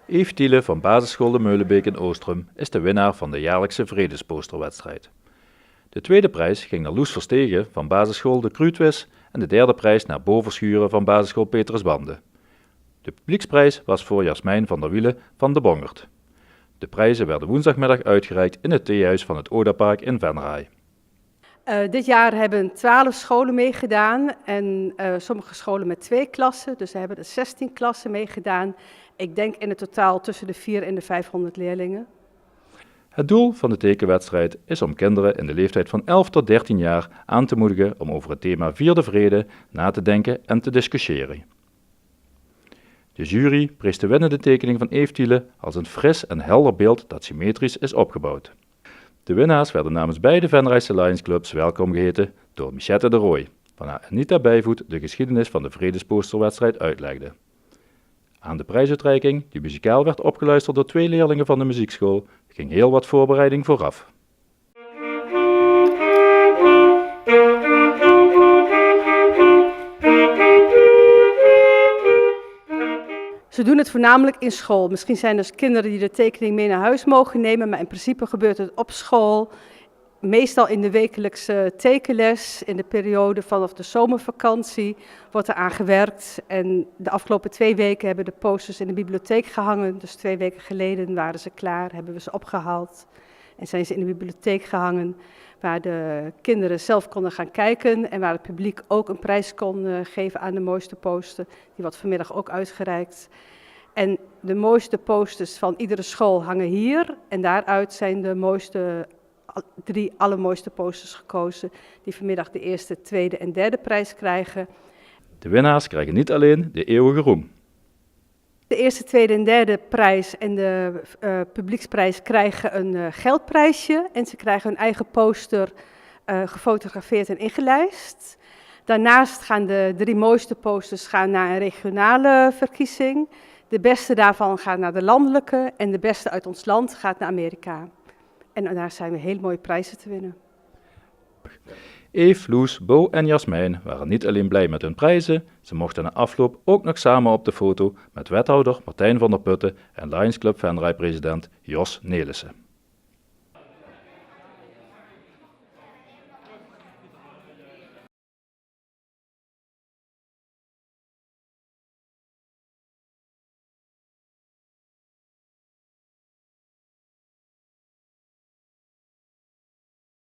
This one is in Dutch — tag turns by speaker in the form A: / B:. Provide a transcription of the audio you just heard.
A: Eve Thiele van basisschool De Meulenbeek in Oostrum is de winnaar van de jaarlijkse vredesposterwedstrijd. De tweede prijs ging naar Loes Verstegen van basisschool De Kruutwis en de derde prijs naar Bo Verschuren van basisschool Petrus Bande. De publieksprijs was voor Jasmijn van der Wielen van De Bongert. De prijzen werden woensdagmiddag uitgereikt in het theehuis van het Odapark in Venray.
B: Dit jaar hebben 12 scholen meegedaan en sommige scholen met 2 klassen, dus er hebben er 16 klassen meegedaan. Ik denk in het totaal tussen de 400 en de 500 leerlingen.
A: Het doel van de tekenwedstrijd is om kinderen in de leeftijd van 11 tot 13 jaar aan te moedigen om over het thema Vier de Vrede na te denken en te discussiëren. De jury prees de winnende tekening van Eve Thiele als een fris en helder beeld dat symmetrisch is opgebouwd. De winnaars werden namens beide Venrayse Lions Clubs welkom geheten door Michette de Rooij, waarna Anita Bijvoet de geschiedenis van de vredesposterwedstrijd uitlegde. Aan de prijsuitreiking, die muzikaal werd opgeluisterd door 2 leerlingen van de muziekschool, ging heel wat voorbereiding vooraf.
B: Ze doen het voornamelijk in school. Misschien zijn er kinderen die de tekening mee naar huis mogen nemen, maar in principe gebeurt het op school. Meestal in de wekelijkse tekenles, in de periode vanaf de zomervakantie wordt er aan gewerkt. En de afgelopen 2 weken hebben de posters in de bibliotheek gehangen. Dus 2 weken geleden waren ze klaar, hebben we ze opgehaald. En zijn ze in de bibliotheek gehangen, waar de kinderen zelf konden gaan kijken. En waar het publiek ook een prijs kon geven aan de mooiste poster. Die wordt vanmiddag ook uitgereikt. En de mooiste posters van iedere school hangen hier. En daaruit zijn de 3 allermooiste posters gekozen die vanmiddag de eerste, tweede en derde prijs krijgen.
A: De winnaars krijgen niet alleen de eeuwige roem.
B: De eerste, tweede en derde prijs en de publieksprijs krijgen een geldprijsje en ze krijgen hun eigen poster gefotografeerd en ingelijst. Daarnaast gaan de 3 mooiste posters naar een regionale verkiezing. De beste daarvan gaat naar de landelijke en de beste uit ons land gaat naar Amerika. En daar zijn we hele mooie prijzen te winnen.
A: Eve, Loes, Bo en Jasmijn waren niet alleen blij met hun prijzen, ze mochten na afloop ook nog samen op de foto met wethouder Martijn van der Putten en Lions Club Venray president Jos Nelissen.